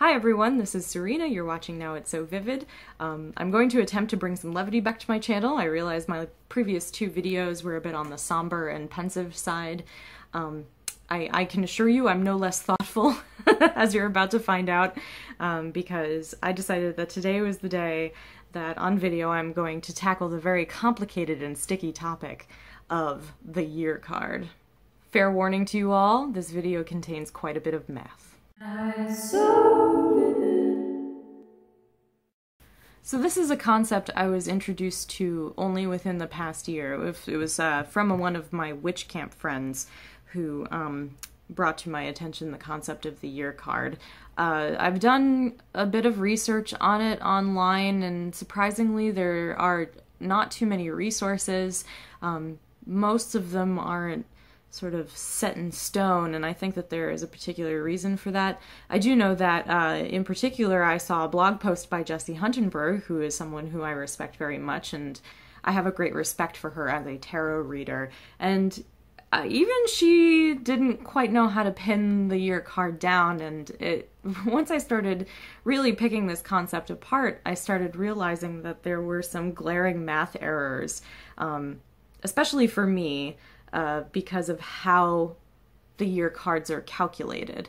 Hi everyone, this is Surina. You're watching Now It's So Vivid. I'm going to attempt to bring some levity back to my channel. I realize my previous two videos were a bit on the somber and pensive side. I can assure you I'm no less thoughtful, as you're about to find out, because I decided that today was the day that on video I'm going to tackle the very complicated and sticky topic of the year card. Fair warning to you all, this video contains quite a bit of math. So this is a concept I was introduced to only within the past year. It was from one of my witch camp friends who brought to my attention the concept of the year card. I've done a bit of research on it online, and surprisingly there are not too many resources. Most of them aren't sort of set in stone, and I think that there is a particular reason for that. I do know that in particular I saw a blog post by Jessie Huntenberg, who is someone who I respect very much, and I have a great respect for her as a tarot reader, and even she didn't quite know how to pin the year card down, and once I started really picking this concept apart, I started realizing that there were some glaring math errors, especially for me, because of how the year cards are calculated.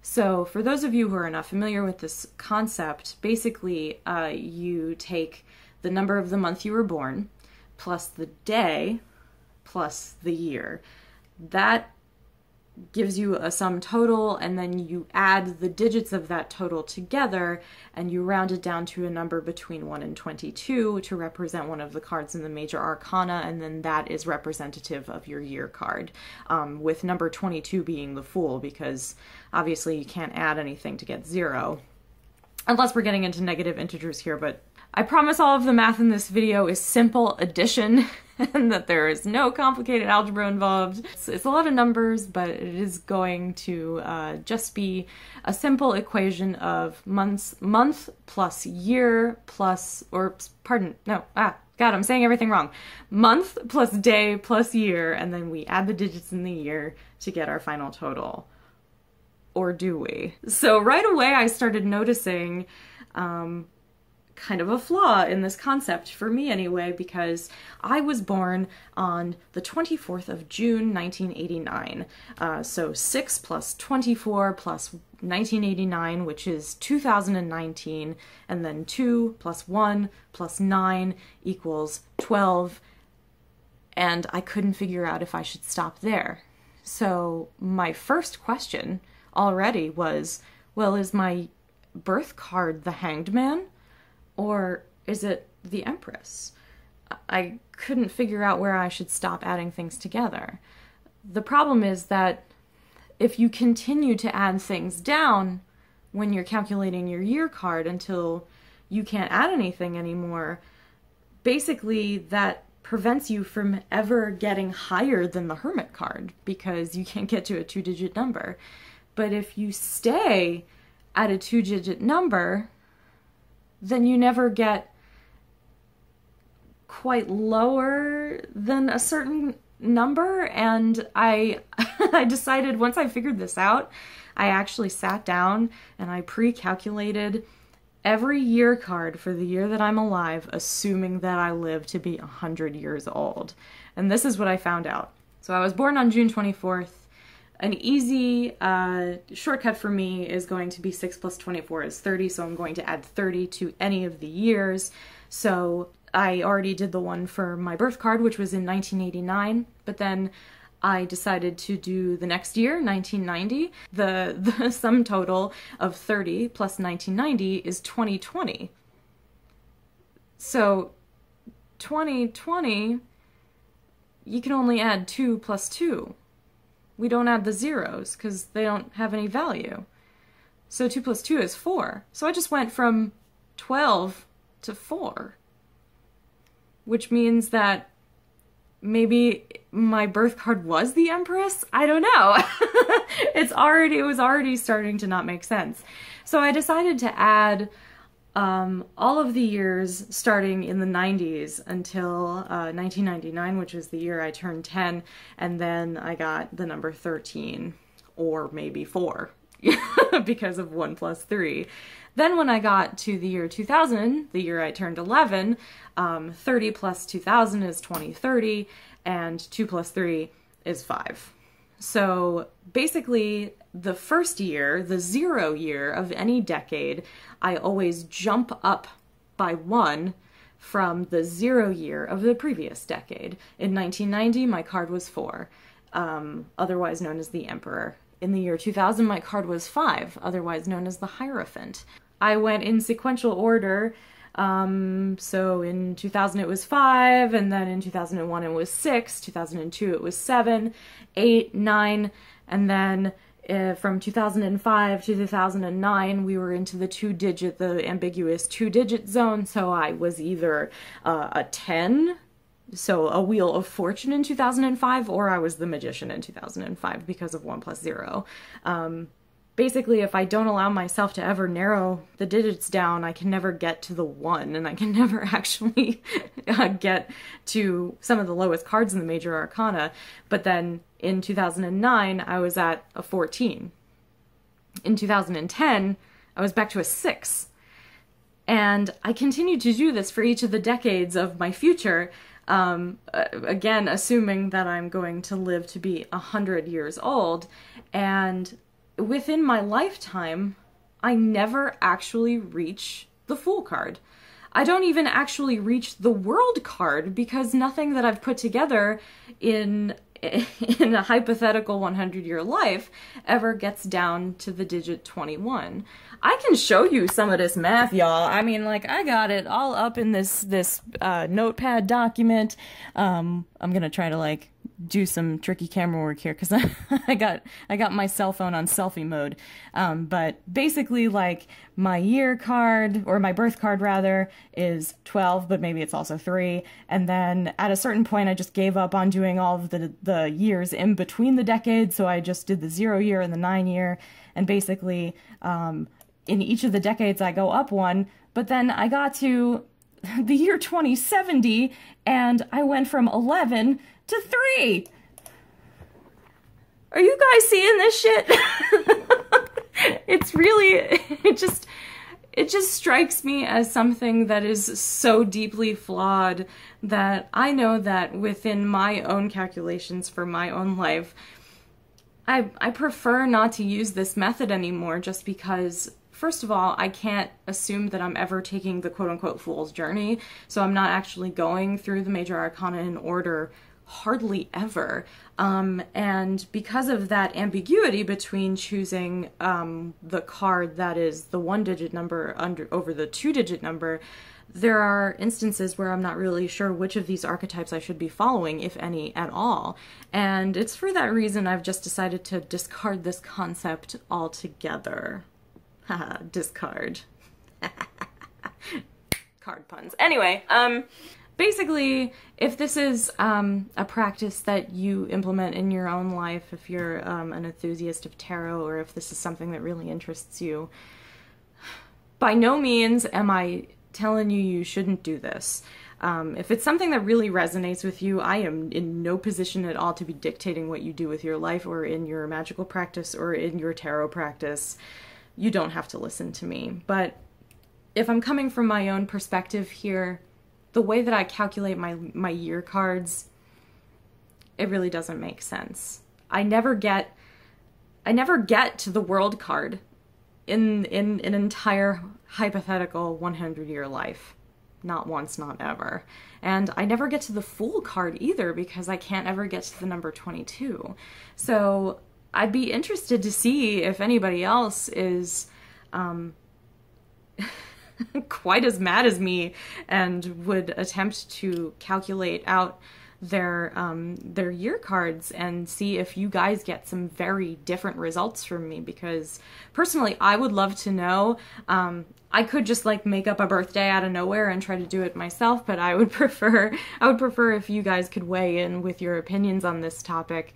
So for those of you who are not familiar with this concept, basically you take the number of the month you were born plus the day plus the year. That gives you a sum total, and then you add the digits of that total together and you round it down to a number between 1 and 22 to represent one of the cards in the major arcana, and then that is representative of your year card, with number 22 being the Fool, because obviously you can't add anything to get 0 unless we're getting into negative integers here, but I promise all of the math in this video is simple addition and that there is no complicated algebra involved. It's a lot of numbers, but it is going to just be a simple equation of month plus year plus, or pardon, no, God, I'm saying everything wrong. Month plus day plus year, and then we add the digits in the year to get our final total. Or do we? So right away I started noticing kind of a flaw in this concept, for me anyway, because I was born on the 24th of June 1989. So 6 plus 24 plus 1989, which is 2019, and then 2 plus 1 plus 9 equals 12, and I couldn't figure out if I should stop there. So my first question already was, well, is my birth card the Hanged Man? Or is it the Empress? I couldn't figure out where I should stop adding things together. The problem is that if you continue to add things down when you're calculating your year card until you can't add anything anymore, basically that prevents you from ever getting higher than the Hermit card, because you can't get to a 2-digit number. But if you stay at a 2-digit number, then you never get quite lower than a certain number, and I decided, once I figured this out, I actually sat down and I pre-calculated every year card for the year that I'm alive, assuming that I live to be 100 years old. And this is what I found out. So I was born on June 24th. An easy shortcut for me is going to be 6 plus 24 is 30, so I'm going to add 30 to any of the years. So I already did the one for my birth card, which was in 1989, but then I decided to do the next year, 1990. The sum total of 30 plus 1990 is 2020. So 2020, you can only add 2 plus 2. We don't add the zeros because they don't have any value. So 2 plus 2 is 4. So I just went from 12 to 4, which means that maybe my birth card was the Empress? I don't know. It was already starting to not make sense. So I decided to add all of the years starting in the 90s until 1999, which was the year I turned 10, and then I got the number 13, or maybe 4. because of 1 plus 3. Then when I got to the year 2000, the year I turned 11, 30 plus 2000 is 2030, and 2 plus 3 is 5. So basically, the first year, the 0 year of any decade, I always jump up by 1 from the 0 year of the previous decade. In 1990, my card was 4, otherwise known as the Emperor. In the year 2000, my card was 5, otherwise known as the Hierophant. I went in sequential order, so in 2000 it was 5, and then in 2001 it was 6, 2002 it was 7, 8, 9, and then from 2005 to 2009 we were into the ambiguous 2-digit zone, so I was either a 10, so a Wheel of Fortune in 2005, or I was the Magician in 2005 because of 1 plus 0. Basically, if I don't allow myself to ever narrow the digits down, I can never get to the 1, and I can never actually get to some of the lowest cards in the major arcana. But then in 2009, I was at a 14. In 2010, I was back to a 6. And I continued to do this for each of the decades of my future, again, assuming that I'm going to live to be 100 years old. And within my lifetime, I never actually reach the Fool card. I don't even actually reach the World card, because nothing that I've put together in a hypothetical 100-year life ever gets down to the digit 21. I can show you some of this math, y'all. I mean, like, I got it all up in this notepad document. I'm gonna try to, like, do some tricky camera work here, because I got my cell phone on selfie mode. But basically, like, my year card, or my birth card rather, is 12, but maybe it's also 3. And then at a certain point, I just gave up on doing all of the years in between the decades, so I just did the 0 year and the 9 year. And basically, in each of the decades, I go up 1, but then I got to the year 2070, and I went from 11 to 3. Are you guys seeing this shit? It's really, it just strikes me as something that is so deeply flawed that I know that within my own calculations for my own life, I prefer not to use this method anymore, just because, first of all, I can't assume that I'm ever taking the quote-unquote fool's journey, so I'm not actually going through the major arcana in order hardly ever. And because of that ambiguity between choosing the card that is the 1-digit number over the 2-digit number, there are instances where I'm not really sure which of these archetypes I should be following, if any at all. And it's for that reason I've just decided to discard this concept altogether. Haha, discard. Card puns. Anyway, basically, if this is a practice that you implement in your own life, if you're an enthusiast of tarot, or if this is something that really interests you, by no means am I telling you you shouldn't do this. If it's something that really resonates with you, I am in no position at all to be dictating what you do with your life, or in your magical practice, or in your tarot practice. You don't have to listen to me. But if I'm coming from my own perspective here, the way that I calculate my year cards, it really doesn't make sense. I never get to the World card in an entire hypothetical 100-year life. Not once, not ever. And I never get to the Fool card either, because I can't ever get to the number 22. So I'd be interested to see if anybody else is quite as mad as me and would attempt to calculate out their year cards and see if you guys get some very different results from me, because personally I would love to know. I could just like make up a birthday out of nowhere and try to do it myself, but I would prefer if you guys could weigh in with your opinions on this topic,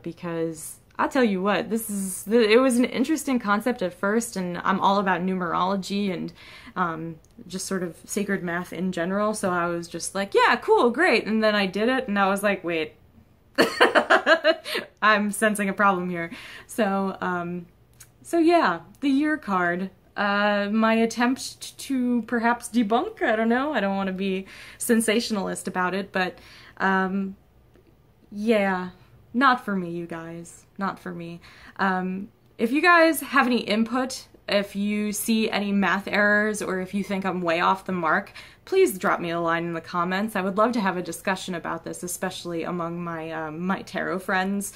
because I'll tell you what, it was an interesting concept at first, and I'm all about numerology and just sort of sacred math in general, so I was just like, yeah, cool, great, and then I did it, and I was like, wait, I'm sensing a problem here. So, So yeah, the year card. My attempt to perhaps debunk, I don't know, I don't want to be sensationalist about it, but yeah, not for me, you guys. Not for me. If you guys have any input, if you see any math errors, or if you think I'm way off the mark, please drop me a line in the comments. I would love to have a discussion about this, especially among my my tarot friends.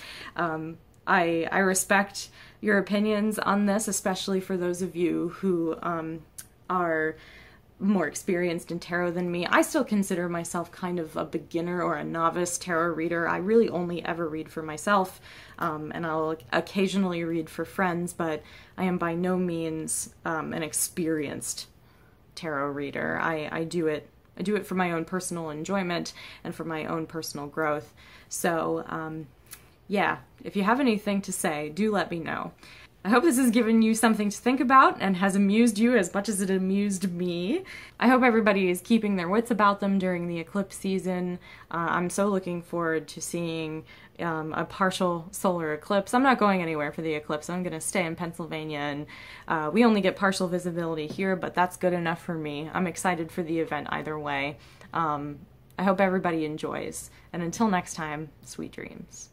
I respect your opinions on this, especially for those of you who are more experienced in tarot than me. I still consider myself kind of a beginner or a novice tarot reader. I really only ever read for myself, and I'll occasionally read for friends, but I am by no means an experienced tarot reader. I do it for my own personal enjoyment and for my own personal growth. So yeah, if you have anything to say, do let me know. I hope this has given you something to think about and has amused you as much as it amused me. I hope everybody is keeping their wits about them during the eclipse season. I'm so looking forward to seeing a partial solar eclipse. I'm not going anywhere for the eclipse. I'm going to stay in Pennsylvania, and we only get partial visibility here, but that's good enough for me. I'm excited for the event either way. I hope everybody enjoys, and until next time, sweet dreams.